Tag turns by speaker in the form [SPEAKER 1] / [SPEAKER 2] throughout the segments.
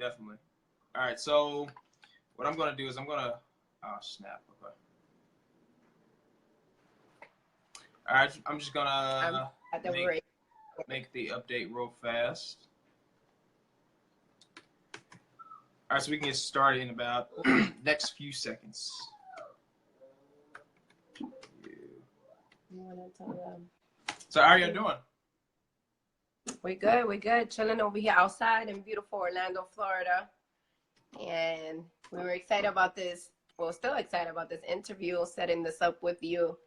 [SPEAKER 1] definitely. All right, so what I'm gonna do is oh snap. Okay. All right, I'm just gonna make the update real fast. All right, so we can get started in about next few seconds. So how are you doing?
[SPEAKER 2] We're good. We're good. Chilling over here outside in beautiful Orlando, Florida. And we were excited about this. Well, still excited about this interview, setting this up with you.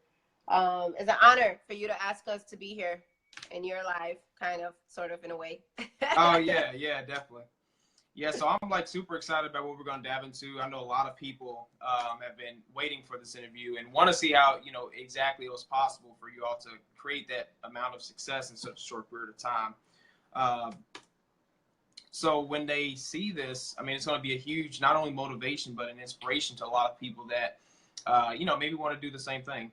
[SPEAKER 2] It's an honor for you to ask us to be here in your life, kind of, sort of, in a way.
[SPEAKER 1] Oh, yeah, definitely. Yeah, so I'm like super excited about what we're going to dive into. I know a lot of people have been waiting for this interview and want to see how, exactly it was possible for you all to create that amount of success in such a short period of time. So when they see this, I mean, it's going to be a huge, not only motivation, but an inspiration to a lot of people that, maybe want to do the same thing.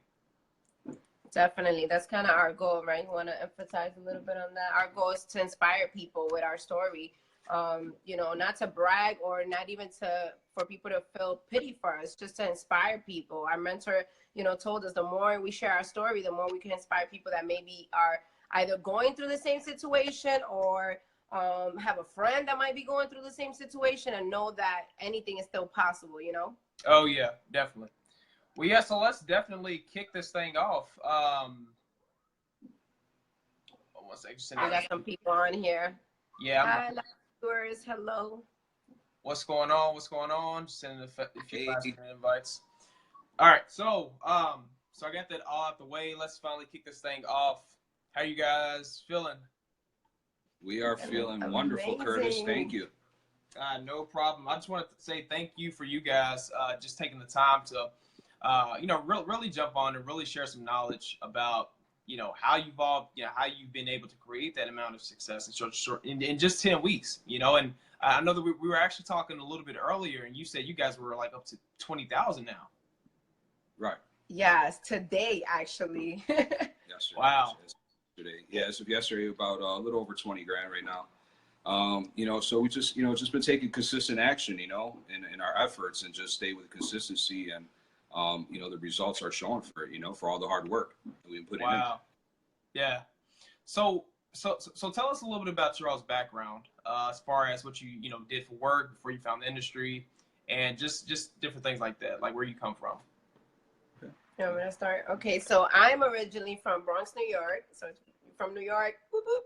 [SPEAKER 2] Definitely. That's kind of our goal, right? We want to emphasize a little bit on that. Our goal is to inspire people with our story. Not to brag or not even for people to feel pity for us, just to inspire people. Our mentor, told us the more we share our story, the more we can inspire people that maybe are either going through the same situation or have a friend that might be going through the same situation and know that anything is still possible,
[SPEAKER 1] Oh, yeah, definitely. Well, yeah, so let's definitely kick this thing off.
[SPEAKER 2] We got some people on here.
[SPEAKER 1] Yeah.
[SPEAKER 2] Hi, viewers. Hello.
[SPEAKER 1] What's going on? Just sending a few last minute invites. All right, so I got that all out the way. Let's finally kick this thing off. How you guys feeling?
[SPEAKER 3] We are feeling wonderful, Curtis. Thank you.
[SPEAKER 1] No problem. I just wanted to say thank you for you guys just taking the time to, really jump on and really share some knowledge about, how you evolved, how you've been able to create that amount of success in just 10 weeks, and I know that we were actually talking a little bit earlier, and you said you guys were like up to 20,000 now.
[SPEAKER 3] Right.
[SPEAKER 2] Yes, today actually.
[SPEAKER 3] Yesterday.
[SPEAKER 1] Wow.
[SPEAKER 3] Yesterday. Yeah, so yesterday about a little over 20 grand right now. So we just, just been taking consistent action, in our efforts and just stay with consistency and, the results are showing for it, for all the hard work that we put in.
[SPEAKER 1] Wow. Yeah. So tell us a little bit about your all's background, as far as what you did for work before you found the industry, and just different things like that, like where you come from.
[SPEAKER 2] Okay. I'm gonna start. Okay, so I'm originally from Bronx, New York. So from New York, whoop, whoop.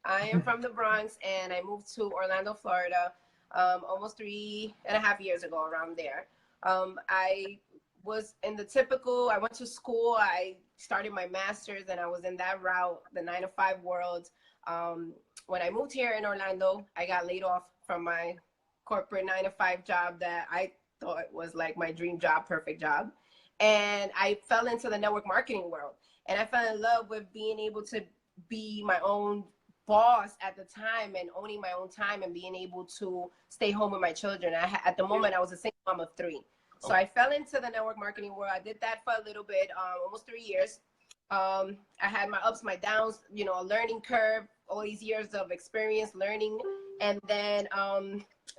[SPEAKER 2] I am from the Bronx, and I moved to Orlando, Florida, almost 3.5 years ago, around there. I was in the typical, I went to school, I started my master's, and I was in that route, the 9-to-5 world. When I moved here in Orlando, I got laid off from my corporate 9-to-5 job that I thought was like my dream job, perfect job. And I fell into the network marketing world. And I fell in love with being able to be my own boss at the time and owning my own time and being able to stay home with my children. At the moment, I was a single mom of 3. So I fell into the network marketing world. I did that for a little bit, almost 3 years. I had my ups, my downs, a learning curve, all these years of experience learning. And then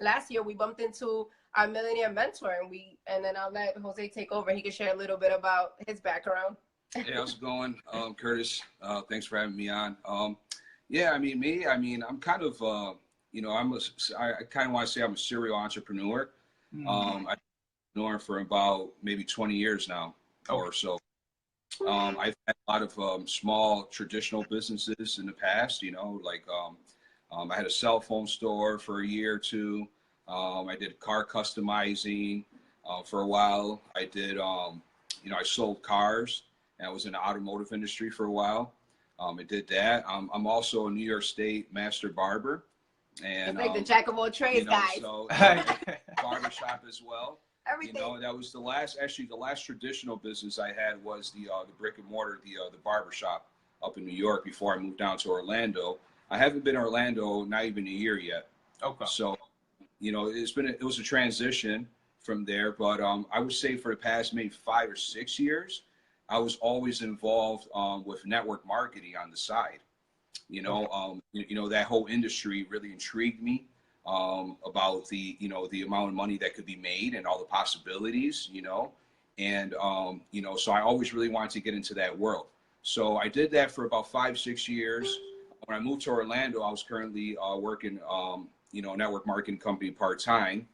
[SPEAKER 2] last year we bumped into our millionaire mentor, and then I'll let Jose take over. He can share a little bit about his background.
[SPEAKER 3] Hey, how's it going, Curtis? Thanks for having me on. I'm kind of, I kind of want to say I'm a serial entrepreneur. I've been entrepreneur for about maybe 20 years now or so. I've had a lot of small traditional businesses in the past, I had a cell phone store for a year or two. I did car customizing for a while. I did, I sold cars, and I was in the automotive industry for a while. I did that. I'm also a New York State master barber. And
[SPEAKER 2] it's like the jack of all trades, guys.
[SPEAKER 3] So barbershop as well.
[SPEAKER 2] Everything.
[SPEAKER 3] That was the last traditional business I had was the brick and mortar, the barbershop up in New York before I moved down to Orlando. I haven't been in Orlando not even a year yet.
[SPEAKER 1] Okay.
[SPEAKER 3] So, it was a transition from there, but I would say for the past maybe 5 or 6 years, I was always involved with network marketing on the side. That whole industry really intrigued me. about the, the amount of money that could be made and all the possibilities, and, so I always really wanted to get into that world. So I did that for about 5-6 years. When I moved to Orlando, I was currently working, network marketing company part-time,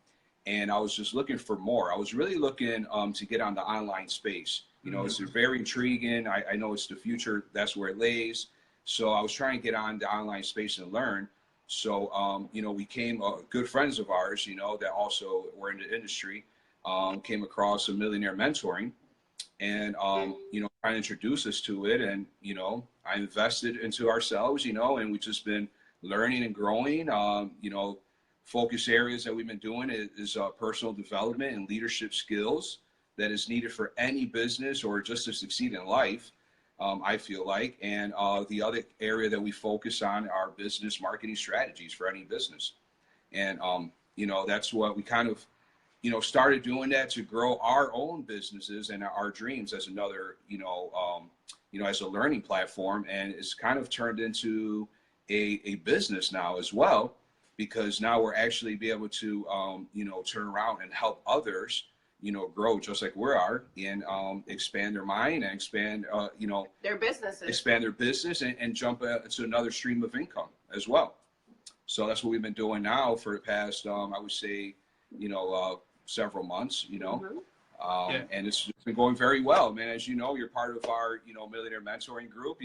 [SPEAKER 3] and I was just looking for more. I was really looking to get on the online space. It's very intriguing. I know it's the future. That's where it lays. So I was trying to get on the online space and learn. So, we became good friends of ours, that also were in the industry, came across a Millionaire Mentoring, and, trying to introduce us to it. And, I invested into ourselves, and we've just been learning and growing. Focus areas that we've been doing is personal development and leadership skills that is needed for any business or just to succeed in life. I feel like, and the other area that we focus on are business marketing strategies for any business. And, that's what we kind of, started doing that to grow our own businesses and our dreams as another, as a learning platform. And it's kind of turned into a business now as well, because now we're actually be able to, turn around and help others, grow just like we are, and expand their mind and expand,
[SPEAKER 2] their businesses,
[SPEAKER 3] expand their business and jump to another stream of income as well. So that's what we've been doing now for the past, I would say, several months, and it's been going very well, man. As you know, you're part of our, Millionaire Mentoring group,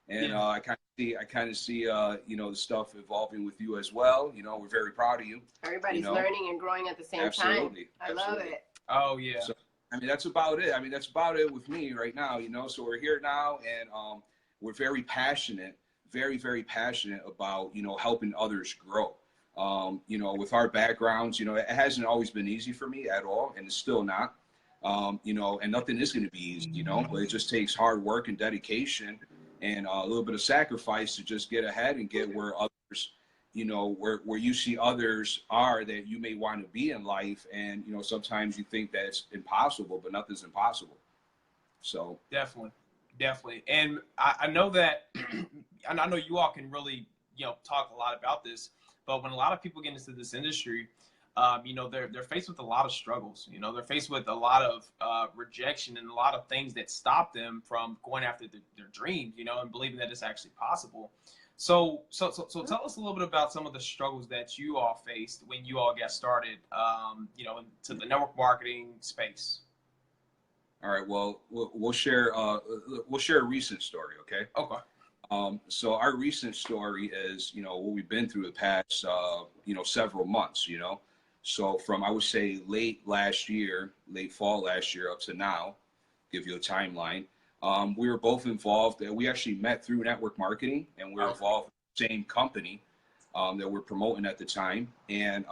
[SPEAKER 3] and I kind of see, the stuff evolving with you as well. We're very proud of you.
[SPEAKER 2] Everybody's learning and growing at the same time. I love it.
[SPEAKER 1] Oh, yeah.
[SPEAKER 3] So, that's about it. That's about it with me right now, So we're here now, and we're very passionate, very, very passionate about, helping others grow. With our backgrounds, it hasn't always been easy for me at all, and it's still not. And nothing is going to be easy, but it just takes hard work and dedication and a little bit of sacrifice to just get ahead and get where others, where you see others are that you may want to be in life. And, sometimes you think that it's impossible, but nothing's impossible. So
[SPEAKER 1] definitely. And I know that, and I know you all can really, talk a lot about this, but when a lot of people get into this industry, they're faced with a lot of struggles. They're faced with a lot of rejection and a lot of things that stop them from going after their dreams, and believing that it's actually possible. So tell us a little bit about some of the struggles that you all faced when you all got started, into the network marketing space.
[SPEAKER 3] All right. Well, we'll share a recent story. Okay.
[SPEAKER 1] Okay.
[SPEAKER 3] So our recent story is, what we've been through the past, several months, So from, I would say, late fall last year up to now, give you a timeline. We were both involved. We actually met through network marketing, and we were involved in the same company that we're promoting at the time. And,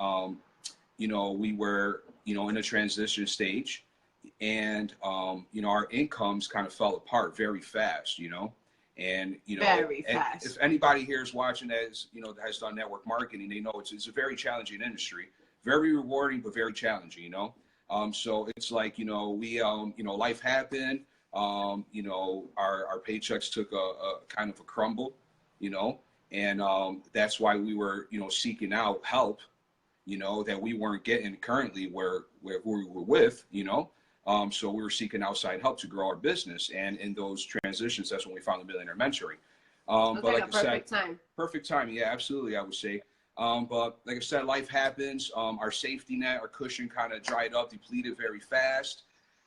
[SPEAKER 3] we were, in a transition stage, and, our incomes kind of fell apart very fast, And,
[SPEAKER 2] very fast.
[SPEAKER 3] If anybody here is watching that has done network marketing, they know it's a very challenging industry, very rewarding, but very challenging, So it's like, we, life happened, our paychecks took a kind of a crumble, and that's why we were, seeking out help, that we weren't getting currently where we were with, So we were seeking outside help to grow our business. And in those transitions, that's when we found the Millionaire Mentoring.
[SPEAKER 2] But like I said,
[SPEAKER 3] perfect time. Yeah, absolutely. I would say. But like I said, life happens. Our safety net, our cushion kind of dried up, depleted very fast.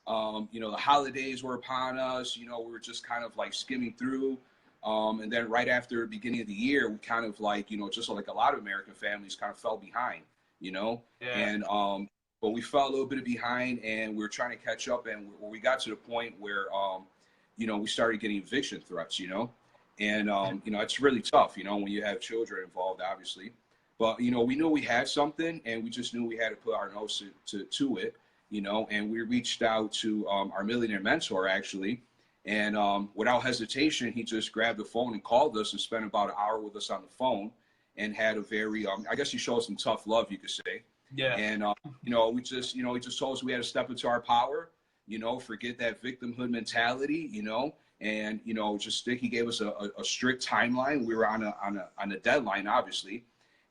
[SPEAKER 3] The holidays were upon us. We were just kind of like skimming through. And then right after the beginning of the year, we kind of like, just like a lot of American families kind of fell behind, Yeah. And, but we fell a little bit behind, and we were trying to catch up. And we got to the point where, we started getting eviction threats, and, it's really tough, when you have children involved, obviously. But, we knew we had something, and we just knew we had to put our nose to it, and we reached out to our Millionaire Mentor, actually. And without hesitation, he just grabbed the phone and called us and spent about an hour with us on the phone, and had a very, I guess he showed some tough love, you could say.
[SPEAKER 1] Yeah.
[SPEAKER 3] And, we just, he just told us we had to step into our power, forget that victimhood mentality, and, he gave us a strict timeline. We were on a deadline, obviously.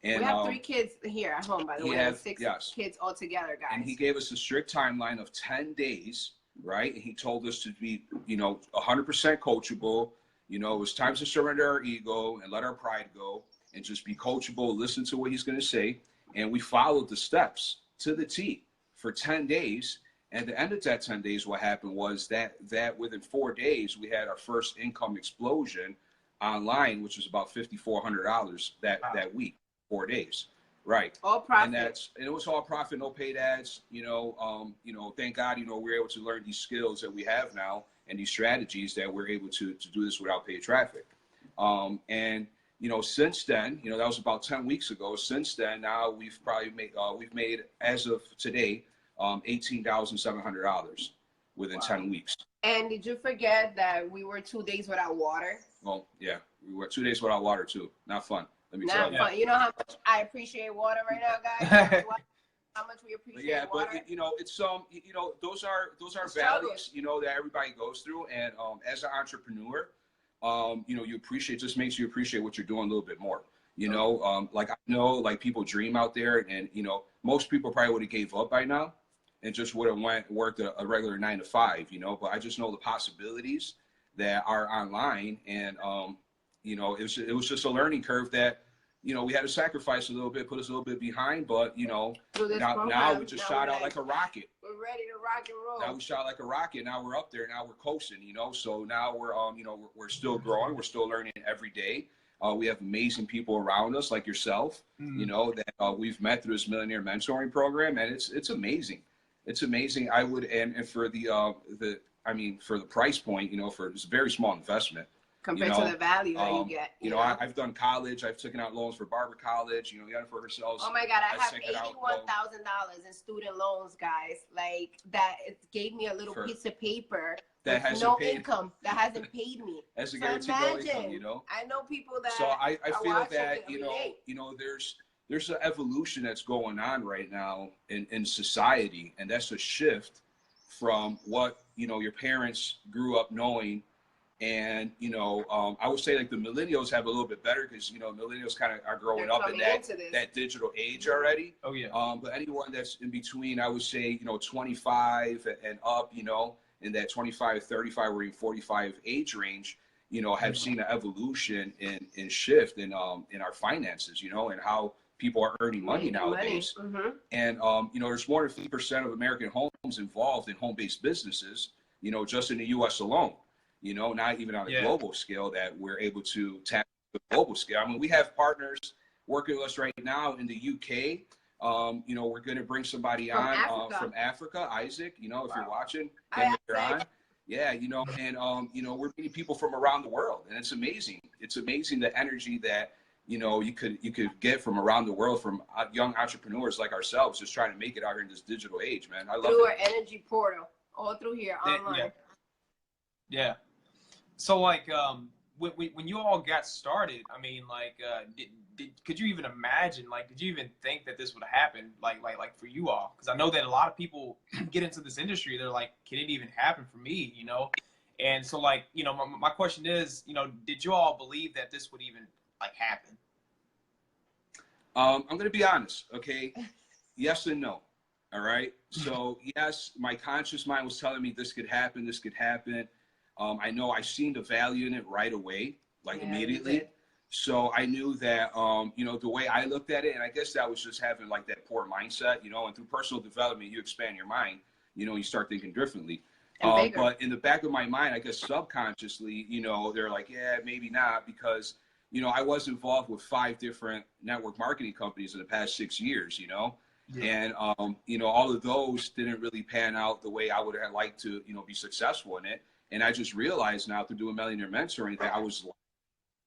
[SPEAKER 3] And
[SPEAKER 2] we have 3 kids here at home, by the way.
[SPEAKER 3] have
[SPEAKER 2] 6
[SPEAKER 3] yes.
[SPEAKER 2] kids altogether, guys.
[SPEAKER 3] And he gave us a strict timeline of 10 days, right? And he told us to be, 100% coachable. It was time to surrender our ego and let our pride go and just be coachable, listen to what he's going to say. And we followed the steps to the T for 10 days. And at the end of that 10 days, what happened was that within 4 days, we had our first income explosion online, which was about $5,400 that week, 4 days. Right.
[SPEAKER 2] All profit.
[SPEAKER 3] And it was all profit, no paid ads. Thank God, we were able to learn these skills that we have now and these strategies that we're able to do this without paid traffic. Since then, that was about 10 weeks ago. Since then, now we've probably made as of today, $18,700 within 10 weeks.
[SPEAKER 2] And did you forget that we were 2 days without water?
[SPEAKER 3] Well, yeah, we were 2 days without water too. Not fun. Let me tell you.
[SPEAKER 2] Not fun. You know how much I appreciate water right now, guys? How much we appreciate water.
[SPEAKER 3] But it's those are valleys, that everybody goes through. And as an entrepreneur, you appreciate, just makes you appreciate what you're doing a little bit more. Like I know, like people dream out there, and most people probably would have gave up by now and just would have worked a regular 9 to 5. But I just know the possibilities that are online, and it was just a learning curve that we had to sacrifice a little bit, put us a little bit behind, but now we just shot out like a rocket.
[SPEAKER 2] We're ready to rock and roll.
[SPEAKER 3] Now we shot like a rocket. Now we're up there. Now we're coasting. So now we're we're still growing. We're still learning every day. We have amazing people around us like yourself. That we've met through this Millionaire Mentoring Program, and it's amazing. It's amazing. I would and for for the price point, it's a very small investment.
[SPEAKER 2] Compared to the value that you get.
[SPEAKER 3] I've done college. I've taken out loans for Barbara College. For herself.
[SPEAKER 2] Oh my God, I have $81,000 in student loans, guys. Like that, it gave me a little piece of paper
[SPEAKER 3] that
[SPEAKER 2] with no income that hasn't paid me.
[SPEAKER 3] As a guaranteed income,
[SPEAKER 2] I know people that.
[SPEAKER 3] So I feel that there's an evolution that's going on right now in society, and that's a shift from what your parents grew up knowing. And, I would say like the millennials have a little bit better because, millennials kind of are growing up in that digital age already.
[SPEAKER 1] Oh, yeah.
[SPEAKER 3] But anyone that's in between, I would say, 25 and up, in that 25, 35 or even 45 age range, have seen an evolution in shift in our finances, and how people are earning money nowadays. And, there's more than 50% of American homes involved in home-based businesses, just in the U.S. alone. Not even on a global scale that we're able to tap the global scale. I mean, we have partners working with us right now in the UK. We're going to bring somebody on from Africa, Isaac, if you're watching, then you're on. Yeah, and, we're meeting people from around the world, and it's amazing. It's amazing the energy that, you could get from around the world from young entrepreneurs like ourselves, just trying to make it out here in this digital age, man. I love it.
[SPEAKER 2] Through our energy portal, all through here, online.
[SPEAKER 1] Yeah. So like when you all got started, I mean, like could you even imagine, like did you even think that this would happen, like for you all? Because I know that a lot of people get into this industry, they're like, can it even happen for me, And so like, my question is, did you all believe that this would even like happen?
[SPEAKER 3] I'm gonna be honest, okay? Yes and no. All right. So yes, my conscious mind was telling me this could happen. This could happen. I know I seen the value in it right away, like immediately. So I knew that, the way I looked at it, and I guess that was just having like that poor mindset, and through personal development, you expand your mind, you start thinking differently. But in the back of my mind, I guess subconsciously, they're like, yeah, maybe not, because, I was involved with 5 different network marketing companies in the past 6 years, and, all of those didn't really pan out the way I would have liked to, be successful in it. And I just realized now through doing Millionaire Mentoring that I was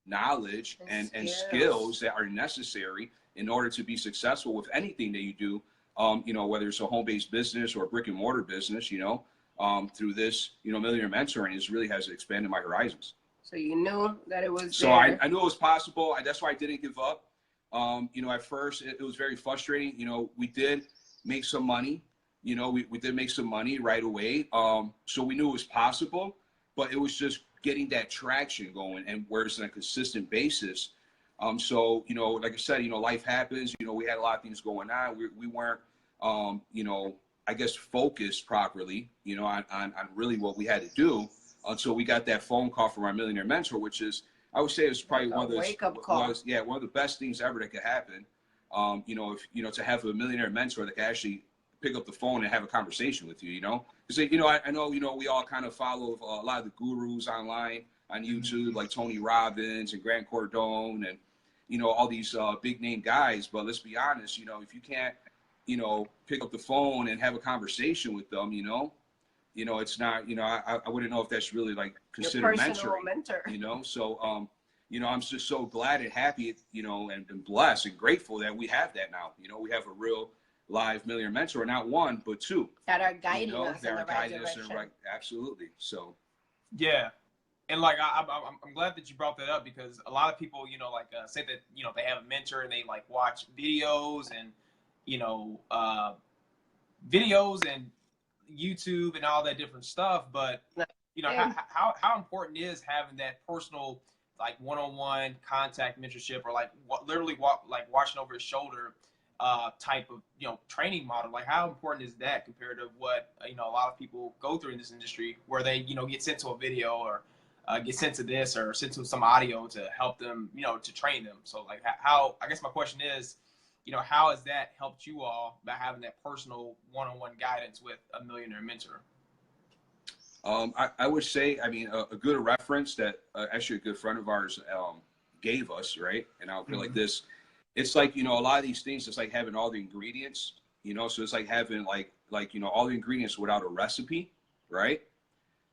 [SPEAKER 3] knowledge and skills that are necessary in order to be successful with anything that you do, whether it's a home-based business or a brick and mortar business, through this, Millionaire Mentoring really has expanded my horizons.
[SPEAKER 2] So you knew that it was
[SPEAKER 3] So I knew it was possible. That's why I didn't give up. At first it was very frustrating. We did make some money. We did make some money right away. So we knew it was possible, but it was just getting that traction going, and where it's on a consistent basis, So, you know, like I said, you know, life happens. You know, we had a lot of things going on. We weren't, you know, I guess focused properly, you know, on really what we had to do until we got that phone call from our millionaire mentor, which is, I would say, it's probably one of the one of the best things ever that could happen. You know, if you know, to have a millionaire mentor that can actually pick up the phone and have a conversation with you, you know, because you know, I know, you know, we all kind of follow a lot of the gurus online on YouTube, like Tony Robbins and Grant Cardone and, you know, all these big name guys. But let's be honest, you know, if you can't, you know, pick up the phone and have a conversation with them, you know, it's not, you know, I wouldn't know if that's really like considered mentoring, you know. So, you know, I'm just so glad and happy, you know, and blessed and grateful that we have that now. You know, we have a real live millionaire mentor, not one, but two.
[SPEAKER 2] That are guiding
[SPEAKER 3] you know,
[SPEAKER 2] us in the right direction.
[SPEAKER 3] Absolutely. So.
[SPEAKER 1] Yeah. And like I'm glad that you brought that up, because a lot of people, you know, like say that, you know, they have a mentor and they like watch videos and, you know, videos and YouTube and all that different stuff, but you know, how important is having that personal, like one-on-one contact mentorship, or like literally watching over his shoulder type of, you know, training model? Like, how important is that compared to what, you know, a lot of people go through in this industry, where they, you know, get sent to a video or get sent to this or sent to some audio to help them, you know, to train them? So like, how, I guess my question is, you know, how has that helped you all by having that personal one-on-one guidance with a millionaire mentor?
[SPEAKER 3] I would say, I mean, a good reference that actually a good friend of ours gave us, right? And I'll put it like this. It's like, you know, a lot of these things, it's like having all the ingredients, you know, so it's like having like, you know, all the ingredients without a recipe, right?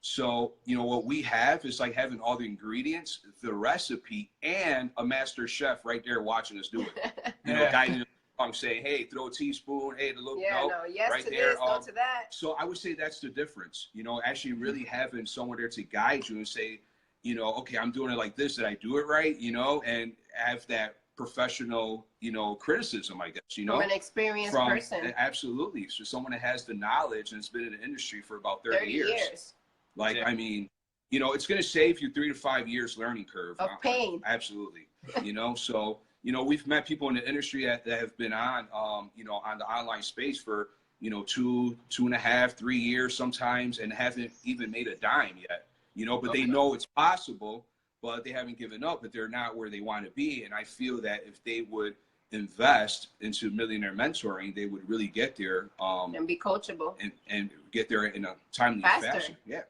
[SPEAKER 3] So, you know, what we have is like having all the ingredients, the recipe, and a master chef right there watching us do it. You know, guiding along, saying, hey, throw a teaspoon, hey, the little,
[SPEAKER 2] yes right to there. This, no to that.
[SPEAKER 3] So I would say that's the difference, you know, actually really having someone there to guide you and say, you know, okay, I'm doing it like this, did I do it right? You know, and have that professional, you know, criticism, I guess, you know,
[SPEAKER 2] from an experienced person.
[SPEAKER 3] Absolutely. So someone that has the knowledge and has been in the industry for about 30 years. Like, I mean, you know, it's going to save you 3 to 5 years learning curve.
[SPEAKER 2] Of pain.
[SPEAKER 3] Absolutely. You know, so, you know, we've met people in the industry that have been on, you know, on the online space for, you know, 2.5, 3 years sometimes, and haven't even made a dime yet, you know, but they know it's possible, but they haven't given up, but they're not where they want to be. And I feel that if they would invest into millionaire mentoring, they would really get there.
[SPEAKER 2] And be coachable.
[SPEAKER 3] And get there in a timely fashion. Yeah.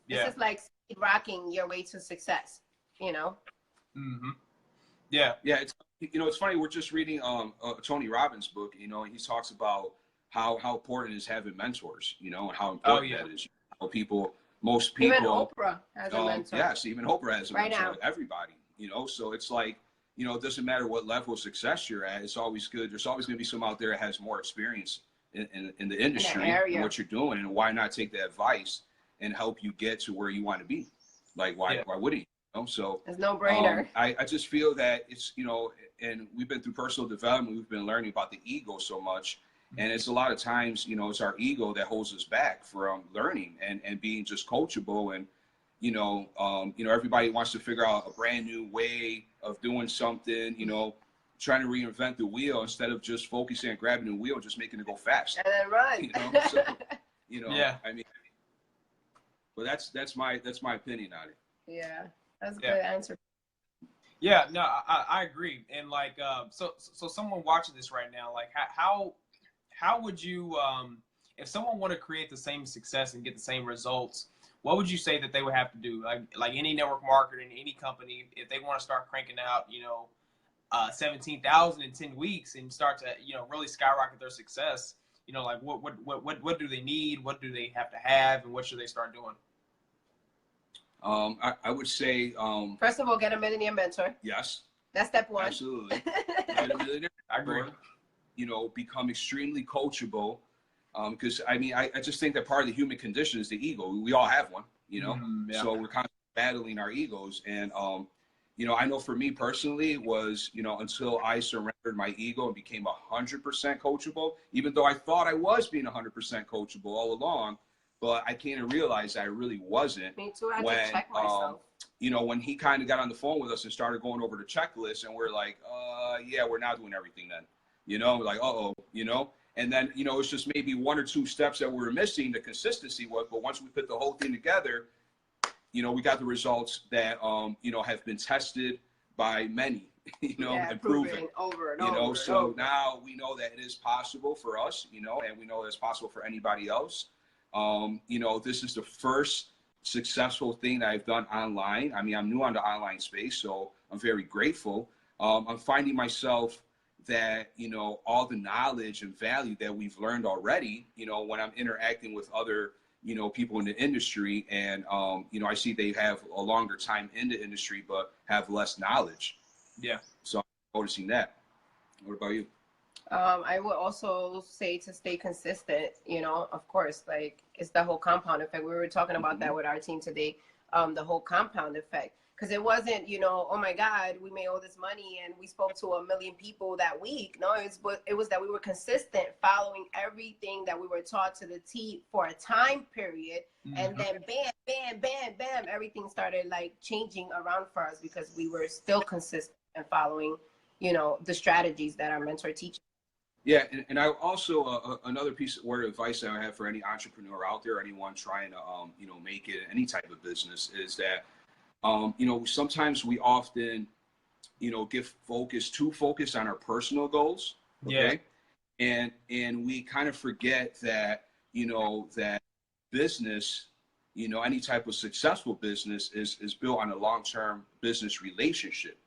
[SPEAKER 2] This is like rocking your way to success, you know?
[SPEAKER 1] Mm-hmm. Yeah.
[SPEAKER 3] Yeah. It's, you know, it's funny. We're just reading Tony Robbins' book, you know, and he talks about how important it is having mentors, you know, and how important that is. How most people.
[SPEAKER 2] Even Oprah has a mentor.
[SPEAKER 3] Yes, even Oprah has a mentor.
[SPEAKER 2] Now.
[SPEAKER 3] Everybody, you know, so it's like, you know, it doesn't matter what level of success you're at. It's always good. There's always going to be someone out there that has more experience in the industry and what you're doing, and why not take the advice and help you get to where you want to be? Like, why wouldn't you? You know? So
[SPEAKER 2] it's no brainer.
[SPEAKER 3] I just feel that it's, you know, and we've been through personal development. We've been learning about the ego so much. And it's a lot of times, you know, it's our ego that holds us back from learning and being just coachable. And, you know, everybody wants to figure out a brand new way of doing something, you know, trying to reinvent the wheel instead of just focusing on grabbing the wheel and just making it go fast.
[SPEAKER 2] And then run.
[SPEAKER 3] You know, so, you know, I mean, but that's my opinion on it.
[SPEAKER 2] Yeah, that's a good answer.
[SPEAKER 1] Yeah, no, I agree. And like, so someone watching this right now, like how would you, if someone wanted to create the same success and get the same results, what would you say that they would have to do? Like any network marketing, any company, if they want to start cranking out, you know, 17,000 in 10 weeks and start to, you know, really skyrocket their success, you know, like what do they need? What do they have to have? And what should they start doing?
[SPEAKER 3] I would say,
[SPEAKER 2] first of all, get a millionaire mentor.
[SPEAKER 3] Yes.
[SPEAKER 2] That's step one.
[SPEAKER 3] Absolutely. Get a millionaire
[SPEAKER 1] I agree.
[SPEAKER 3] You know, become extremely coachable. Because I mean, I just think that part of the human condition is the ego. We all have one, you know, so we're constantly battling our egos. And, you know, I know for me personally, it was, you know, until I surrendered my ego and became 100% coachable, even though I thought I was being 100% coachable all along, but I came to realize I really wasn't.
[SPEAKER 2] Me too. I had to check myself.
[SPEAKER 3] you know, when he kind of got on the phone with us and started going over the checklist, and we're like, yeah, we're not doing everything then, you know, like, you know, and then, you know, it's just maybe 1 or 2 steps that we were missing, the consistency was, but once we put the whole thing together, you know, we got the results that, you know, have been tested by many, you know, and proven
[SPEAKER 2] over and
[SPEAKER 3] you know,
[SPEAKER 2] over.
[SPEAKER 3] so now we know that it is possible for us, you know, and we know it's possible for anybody else. You know, this is the first successful thing that I've done online. I mean, I'm new on the online space, so I'm very grateful. I'm finding myself that, you know, all the knowledge and value that we've learned already, you know, when I'm interacting with other, you know, people in the industry, and, you know, I see they have a longer time in the industry, but have less knowledge.
[SPEAKER 1] Yeah.
[SPEAKER 3] So I'm noticing that. What about you?
[SPEAKER 2] I would also say to stay consistent, you know, of course, like it's the whole compound effect. We were talking about that with our team today, the whole compound effect. Because it wasn't, you know, oh my God, we made all this money and we spoke to 1 million people that week. No, it was that we were consistent, following everything that we were taught to the T for a time period. And then bam, bam, bam, bam, everything started like changing around for us because we were still consistent and following, you know, the strategies that our mentor teaches.
[SPEAKER 3] Yeah, and I also another piece of word of advice that I have for any entrepreneur out there, anyone trying to you know, make it in any type of business, is that you know, sometimes we often, you know, too focused on our personal goals, okay? Yeah. And we kind of forget that, you know, that business, you know, any type of successful business is built on a long-term business relationship.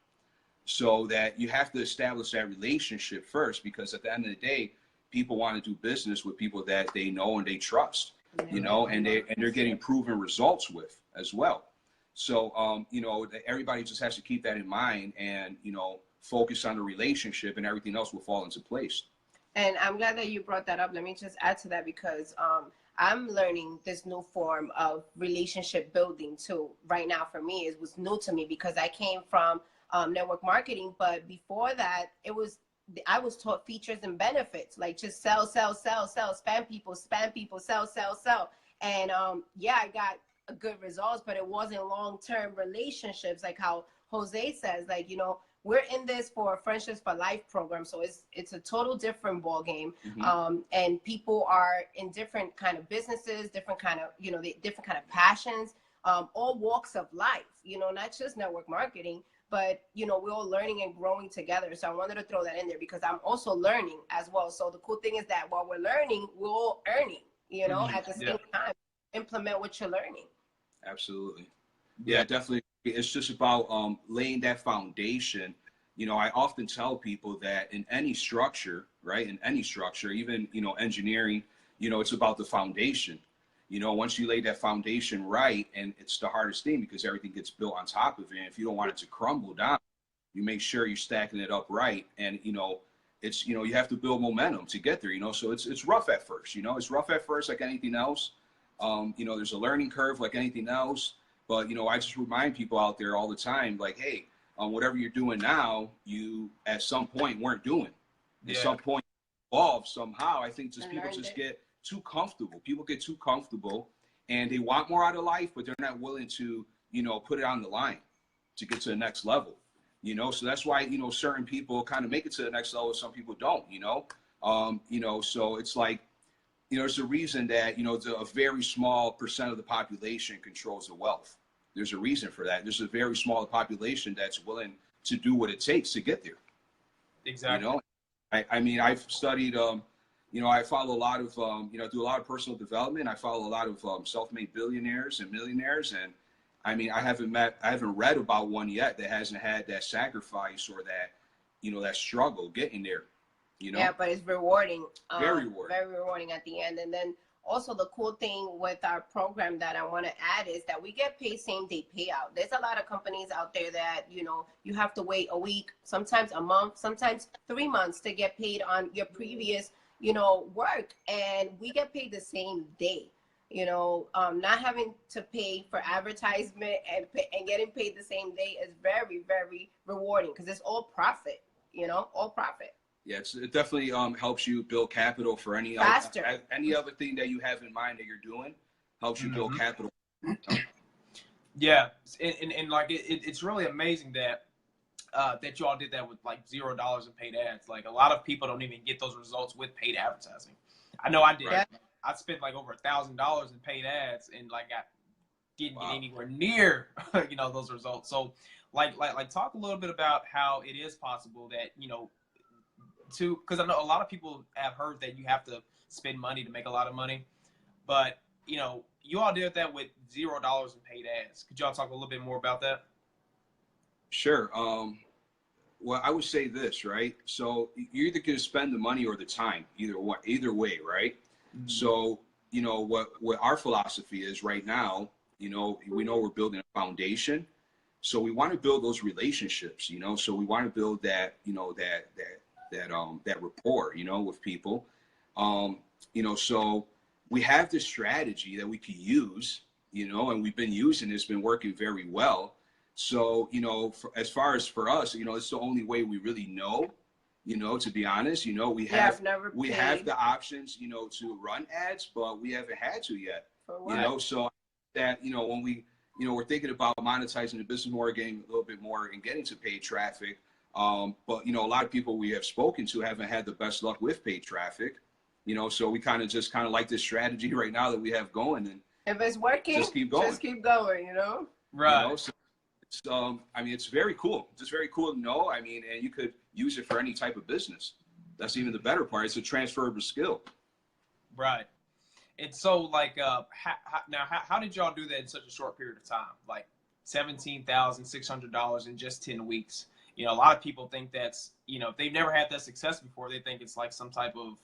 [SPEAKER 3] So that you have to establish that relationship first, because at the end of the day, people want to do business with people that they know and they trust, you know, and they're getting proven results with as well. So, you know, everybody just has to keep that in mind and, you know, focus on the relationship, and everything else will fall into place.
[SPEAKER 2] And I'm glad that you brought that up. Let me just add to that, because I'm learning this new form of relationship building too. Right now for me, it was new to me because I came from network marketing, but before that, I was taught features and benefits, like just sell, spam people, sell. And yeah, I got good results, but it wasn't long-term relationships, like how Jose says, like, you know, we're in this for Friendships for Life program, so it's a total different ball game. And people are in different kind of businesses, different kind of, you know, different kind of passions, all walks of life, you know, not just network marketing, but, you know, we're all learning and growing together. So I wanted to throw that in there because I'm also learning as well. So the cool thing is that while we're learning, we're all earning, you know, at the same time. Implement what you're learning.
[SPEAKER 3] Absolutely. Yeah, definitely. It's just about laying that foundation. You know, I often tell people that in any structure, right, in any structure, even, you know, engineering, you know, it's about the foundation. You know, once you lay that foundation right, and it's the hardest thing because everything gets built on top of it. And if you don't want it to crumble down, you make sure you're stacking it up right. And, you know, it's, you know, you have to build momentum to get there, you know, so it's rough at first, you know, it's rough at first like anything else. You know, there's a learning curve like anything else, but, you know, I just remind people out there all the time, like, hey, whatever you're doing now, you at some point weren't doing. At some point evolve somehow. I think just people just get too comfortable. People get too comfortable and they want more out of life, but they're not willing to, you know, put it on the line to get to the next level, you know? So that's why, you know, certain people kind of make it to the next level. Some people don't, you know? You know, so it's like, you know, there's a reason that, you know, a very small percent of the population controls the wealth. There's a reason for that. There's a very small population that's willing to do what it takes to get there.
[SPEAKER 1] Exactly.
[SPEAKER 3] You know, I mean, I've studied, you know, I follow a lot of, you know, do a lot of personal development. I follow a lot of self-made billionaires and millionaires. And I mean, I haven't read about one yet that hasn't had that sacrifice or that, you know, that struggle getting there. You know?
[SPEAKER 2] Yeah, but it's rewarding.
[SPEAKER 3] Very rewarding.
[SPEAKER 2] Very rewarding at the end. And then also the cool thing with our program that I want to add is that we get paid same day payout. There's a lot of companies out there that, you know, you have to wait a week, sometimes a month, sometimes 3 months to get paid on your previous, you know, work. And we get paid the same day. You know, not having to pay for advertisement and getting paid the same day is very, very rewarding because it's all profit, you know, all profit.
[SPEAKER 3] Yeah, it definitely helps you build capital for any other thing that you have in mind that you're doing. Helps you build capital.
[SPEAKER 1] Yeah, and like it's really amazing that that you all did that with like $0 in paid ads. Like a lot of people don't even get those results with paid advertising. I know I did.
[SPEAKER 3] Right.
[SPEAKER 1] I spent like over $1,000 in paid ads, and like I didn't
[SPEAKER 3] Wow.
[SPEAKER 1] get anywhere near those results. So like talk a little bit about how it is possible that because I know a lot of people have heard that you have to spend money to make a lot of money, but you all did that with $0 in paid ads. Could y'all talk a little bit more about that?
[SPEAKER 3] Sure. Well, I would say this, right? So you're either going to spend the money or the time, either way, right? Mm-hmm. So, what our philosophy is right now, we know we're building a foundation. So we want to build those relationships, so we want to build that, that rapport, with people. So we have this strategy that we could use, and we've been using, it's been working very well. So, as far as for us, it's the only way we really know, to be honest, we have the options, to run ads, but we haven't had to yet, so that, when we're thinking about monetizing the business more, getting a little bit more and getting to paid traffic. But, a lot of people we have spoken to haven't had the best luck with paid traffic, so we kind of like this strategy right now that we have going, and
[SPEAKER 2] if it's working,
[SPEAKER 3] just keep going,
[SPEAKER 1] Right.
[SPEAKER 3] So, it's very cool. It's very cool to know. And you could use it for any type of business. That's even the better part. It's a transferable skill.
[SPEAKER 1] Right. And so, like, how did y'all do that in such a short period of time? Like, $17,600 in just 10 weeks. A lot of people think that's, if they've never had that success before, they think it's like some type of,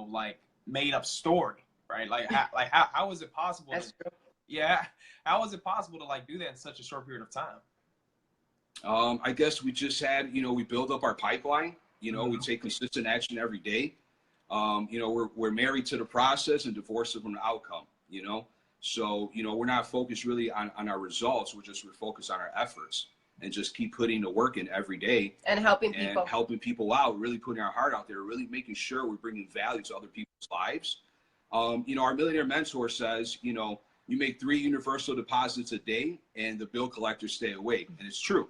[SPEAKER 1] like made up story, right? Like, how is it possible?
[SPEAKER 2] That's true.
[SPEAKER 1] Yeah. How is it possible to like do that in such a short period of time?
[SPEAKER 3] I guess we just had, we build up our pipeline,
[SPEAKER 1] Mm-hmm.
[SPEAKER 3] We take consistent action every day. We're married to the process and divorced from the outcome, so, we're not focused really on our results. We're focused on our efforts and just keep putting the work in every day
[SPEAKER 2] and helping
[SPEAKER 3] people out, really putting our heart out there, really making sure we're bringing value to other people's lives. Our millionaire mentor says, you make 3 universal deposits a day and the bill collectors stay away. And it's true,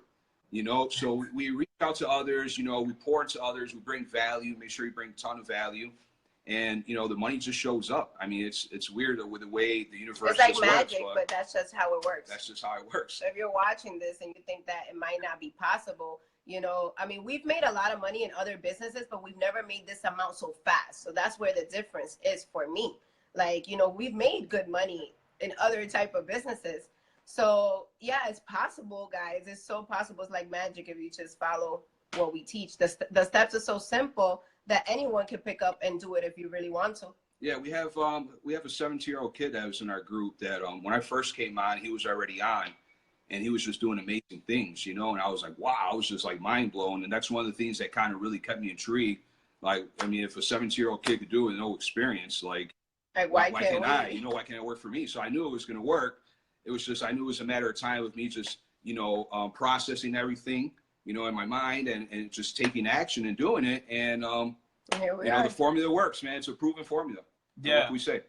[SPEAKER 3] so we reach out to others, we pour into others, we bring value, make sure you bring a ton of value. And, the money just shows up. It's weird with the way the universe
[SPEAKER 2] It's like
[SPEAKER 3] works,
[SPEAKER 2] magic, but that's just how it works.
[SPEAKER 3] That's just how it works.
[SPEAKER 2] So if you're watching this and you think that it might not be possible, we've made a lot of money in other businesses, but we've never made this amount so fast. So that's where the difference is for me. Like, we've made good money in other type of businesses. So yeah, it's possible, guys. It's so possible. It's like magic if you just follow what we teach. The steps are so simple that anyone can pick up and do it if you really want to.
[SPEAKER 3] Yeah, we have a 17-year-old kid that was in our group that when I first came on, he was already on, and he was just doing amazing things, and I was like, wow, I was just like mind blown. And that's one of the things that kind of really kept me intrigued. Like, if a 17-year-old kid could do it with no experience, like why can't I? Why can't it work for me? So I knew it was going to work. It was just, I knew it was a matter of time with me just, processing everything, in my mind and just taking action and doing it. And, the formula works, man. It's a proven formula.
[SPEAKER 1] Yeah.
[SPEAKER 3] Like we say.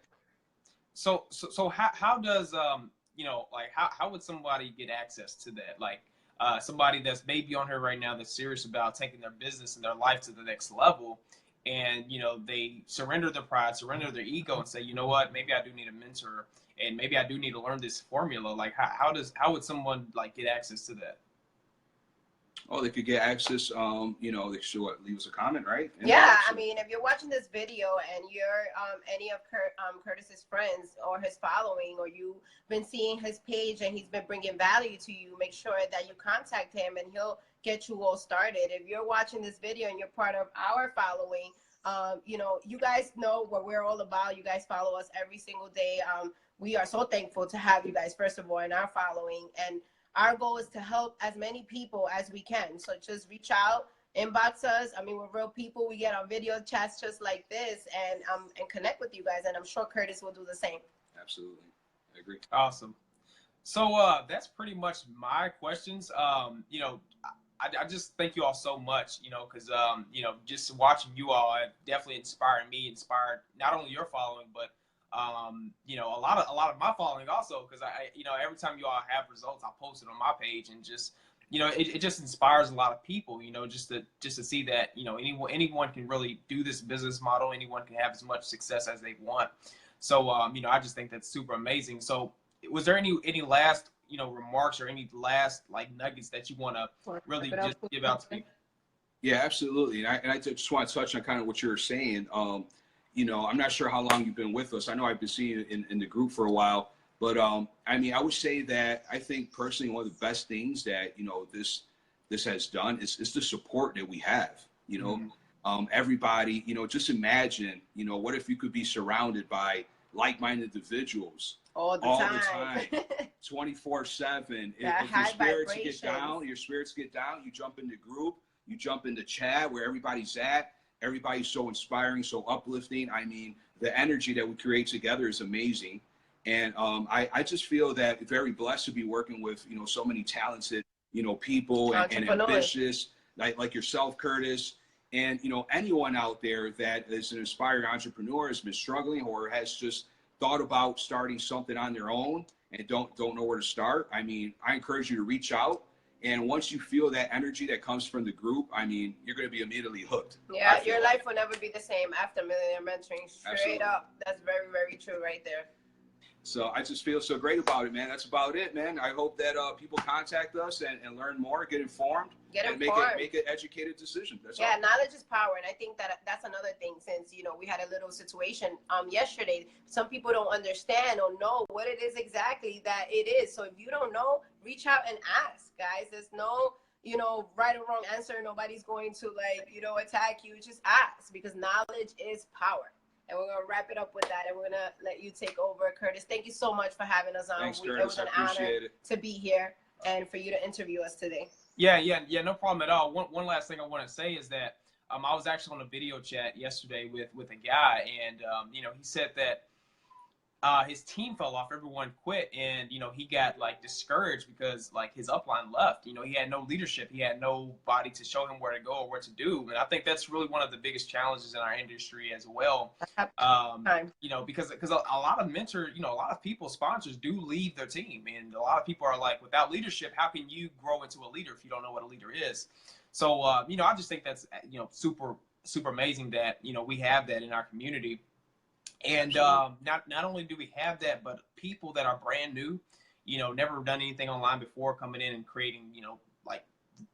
[SPEAKER 1] So how does, how would somebody get access to that? Like, somebody that's maybe on here right now that's serious about taking their business and their life to the next level. And, they surrender their pride, surrender their ego and say, you know what, maybe I do need a mentor and maybe I do need to learn this formula. Like, how would someone like get access to that?
[SPEAKER 3] Oh, they could get access, they should leave us a comment, right?
[SPEAKER 2] Yeah, if you're watching this video and you're any of Curtis's friends or his following, or you've been seeing his page and he's been bringing value to you, make sure that you contact him and he'll get you all started. If you're watching this video and you're part of our following, you guys know what we're all about. You guys follow us every single day. We are so thankful to have you guys, first of all, in our following. And our goal is to help as many people as we can. So just reach out, inbox us. We're real people. We get on video chats just like this and connect with you guys. And I'm sure Curtis will do the same.
[SPEAKER 3] Absolutely. I agree.
[SPEAKER 1] Awesome. So that's pretty much my questions. I just thank you all so much, because, just watching you all have definitely inspired me, inspired not only your following, but you know, a lot of my following also, because you know, every time you all have results, I post it on my page, and just, you know, it just inspires a lot of people, you know, just to see that, you know, anyone can really do this business model. Anyone can have as much success as they want. So, you know, I just think that's super amazing. So was there any last, you know, remarks or any last like nuggets that you want to really just give out to people?
[SPEAKER 3] Yeah, absolutely. And I just want to touch on kind of what you were saying. You know, I'm not sure how long you've been with us. I know I've been seeing you in the group for a while, but I mean, I would say that I think personally one of the best things that, you know, this has done is the support that we have. You know, everybody, you know, just imagine, you know, what if you could be surrounded by like-minded individuals
[SPEAKER 2] all the time
[SPEAKER 3] 24/7. If your spirits get down, you jump in the group, you jump in the chat where everybody's at. Everybody's so inspiring, so uplifting. I mean, the energy that we create together is amazing. And I just feel that very blessed to be working with, you know, so many talented, you know, people and ambitious, like yourself, Curtis. And, you know, anyone out there that is an inspired entrepreneur, has been struggling, or has just thought about starting something on their own and don't know where to start. I mean, I encourage you to reach out. And once you feel that energy that comes from the group, I mean, you're going to be immediately hooked.
[SPEAKER 2] Yeah, your life will never be the same after Millionaire Mentoring. Straight up. That's very, very true right there.
[SPEAKER 3] So I just feel so great about it, man. That's about it, man. I hope that people contact us and learn more, get informed, and make an educated decision. That's all.
[SPEAKER 2] Knowledge is power. And I think that's another thing, since, you know, we had a little situation yesterday. Some people don't understand or know what it is exactly that it is. So if you don't know, reach out and ask, guys. There's no, you know, right or wrong answer. Nobody's going to, like, you know, attack you. Just ask, because knowledge is power. And we're going to wrap it up with that, and we're going to let you take over. Curtis, thank you so much for having us on.
[SPEAKER 3] Thanks, Curtis.
[SPEAKER 2] It was an honor to be here and for you to interview us today.
[SPEAKER 1] Yeah, no problem at all. One last thing I want to say is that I was actually on a video chat yesterday with a guy, and you know, he said that his team fell off, everyone quit, and, you know, he got like discouraged because like his upline left. You know, he had no leadership, he had nobody to show him where to go or what to do. And I think that's really one of the biggest challenges in our industry as well. You know, because a lot of mentors, you know, a lot of people, sponsors do leave their team, and a lot of people are like, without leadership, how can you grow into a leader if you don't know what a leader is? So you know, I just think that's, you know, super amazing that, you know, we have that in our community. And not only do we have that, but people that are brand new, you know, never done anything online before, coming in and creating, you know, like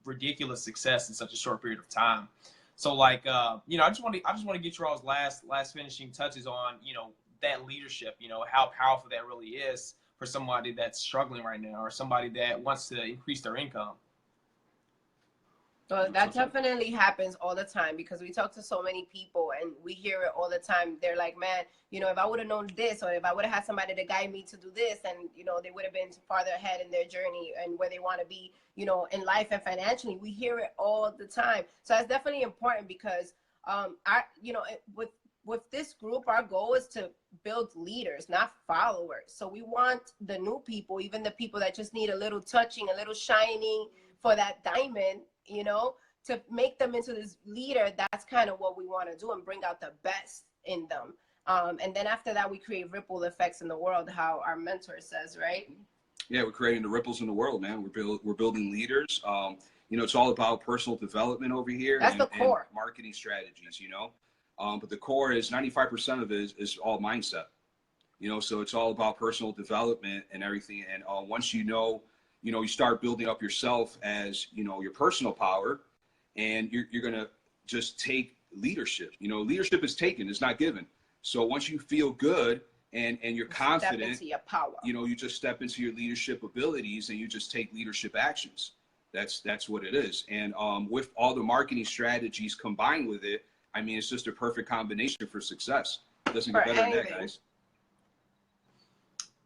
[SPEAKER 1] ridiculous success in such a short period of time. So like, you know, I just want to get your all's last finishing touches on, you know, that leadership, you know, how powerful that really is for somebody that's struggling right now, or somebody that wants to increase their income.
[SPEAKER 2] Well, that definitely happens all the time, because we talk to so many people and we hear it all the time. They're like, man, you know, if I would have known this, or if I would have had somebody to guide me to do this, and, you know, they would have been farther ahead in their journey and where they want to be, you know, in life and financially. We hear it all the time. So that's definitely important, because, you know, with this group, our goal is to build leaders, not followers. So we want the new people, even the people that just need a little touching, a little shining for that diamond, you know, to make them into this leader. That's kind of what we want to do, and bring out the best in them. And then after that, we create ripple effects in the world, how our mentor says, right?
[SPEAKER 3] Yeah, we're creating the ripples in the world, man. We're building leaders. You know, it's all about personal development over here.
[SPEAKER 2] That's the core.
[SPEAKER 3] And marketing strategies, you know. But the core is 95% of it is all mindset. You know, so it's all about personal development and everything. And once you know, you start building up yourself as, you know, your personal power, and you're going to just take leadership. You know, leadership is taken, it's not given. So once you feel good and you're confident,
[SPEAKER 2] step into your power.
[SPEAKER 3] You know, you just step into your leadership abilities and you just take leadership actions. That's what it is. And with all the marketing strategies combined with it, I mean, it's just a perfect combination for success. It doesn't get better than that, guys.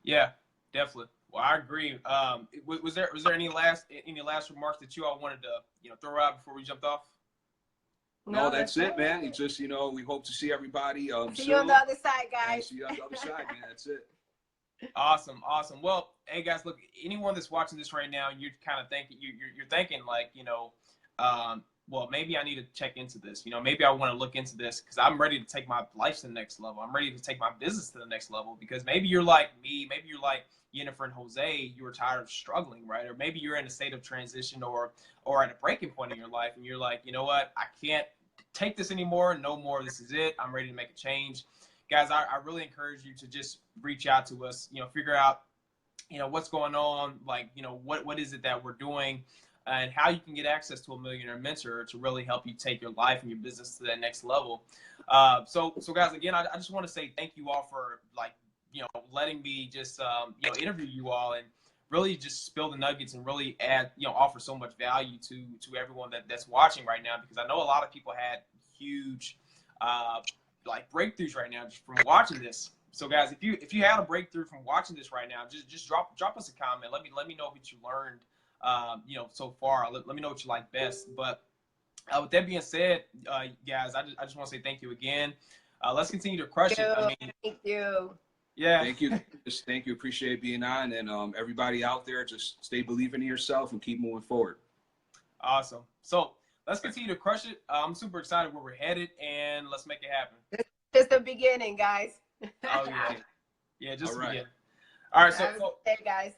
[SPEAKER 3] Yeah,
[SPEAKER 1] definitely. Well, I agree. Was there any last remarks that you all wanted to, you know, throw out before we jumped off?
[SPEAKER 3] No, that's it, man. It's just, you know, we hope to see everybody.
[SPEAKER 2] See you on the other side, guys.
[SPEAKER 3] See you on the other side, man. That's it.
[SPEAKER 1] Awesome. Well, hey guys, look, anyone that's watching this right now, you're kind of thinking, you're thinking like, you know, well, maybe I need to check into this. You know, maybe I want to look into this because I'm ready to take my life to the next level. I'm ready to take my business to the next level because maybe you're like me, maybe you're like Jennifer and Jose, you were tired of struggling, right? Or maybe you're in a state of transition or at a breaking point in your life and you're like, you know what, I can't take this anymore, no more, this is it, I'm ready to make a change. Guys, I really encourage you to just reach out to us, you know, figure out, you know, what's going on, like, you know, what is it that we're doing and how you can get access to a millionaire mentor to really help you take your life and your business to that next level. So guys, again, I just want to say thank you all for, like, you know, letting me just, you know, interview you all and really just spill the nuggets and really add, you know, offer so much value to everyone that's watching right now, because I know a lot of people had huge, like, breakthroughs right now just from watching this. So guys, if you had a breakthrough from watching this right now, just drop us a comment. Let me know what you learned, you know, so far. Let me know what you like best. But with that being said, guys, I just want to say thank you again. Let's continue to crush it. I mean,
[SPEAKER 2] thank you.
[SPEAKER 1] Yeah.
[SPEAKER 3] Thank you. Just thank you. Appreciate being on. And everybody out there, just stay believing in yourself and keep moving forward.
[SPEAKER 1] Awesome. So let's continue to crush it. I'm super excited where we're headed, and let's make it happen.
[SPEAKER 2] Just the beginning, guys.
[SPEAKER 1] Oh, yeah. Yeah, just
[SPEAKER 3] All
[SPEAKER 1] the
[SPEAKER 3] right.
[SPEAKER 1] beginning. All right. So
[SPEAKER 2] Have a good day, guys.